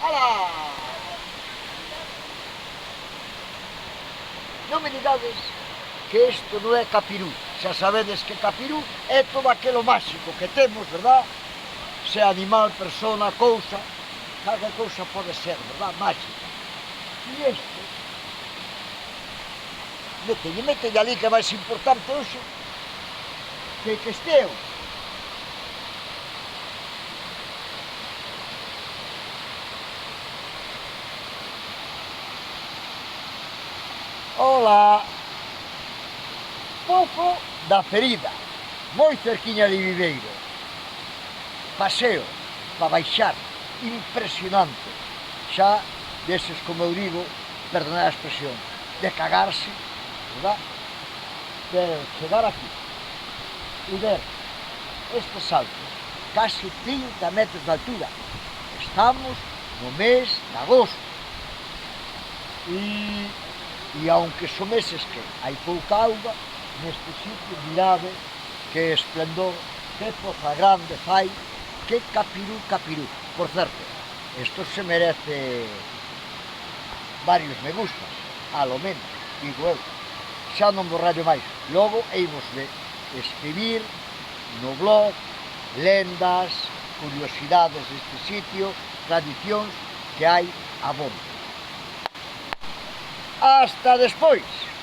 Ala! Non me digades que isto non é Capirú. Xa sabedes que Capirú é todo aquilo máxico que temos, verdad? Se animal, persona, cousa, cada cousa pode ser, verdad? Máxica. E isto, mételle ali que é máis importante hoxe que esteo. Ola! Pozo da Ferida, moi cerquiña de Viveiro. Paseo, para baixar, impresionante. Xa, deses, como eu digo, perdonad a expresión, de cagarse, verdad? Pero chegar aquí e ver este salto, casi 30 metros de altura. Estamos no mes de agosto. E aunque son meses que hai pouca auga, neste sitio, mirade que esplendor, que poza grande fai, que Capirú, Capirú. Por certo, isto se merece varios me gustas, a lo menos, digo eu. Xa non borrallo máis. Logo, eimos de escribir no blog lendas, curiosidades deste sitio, tradicións que hai abondo. Hasta despois!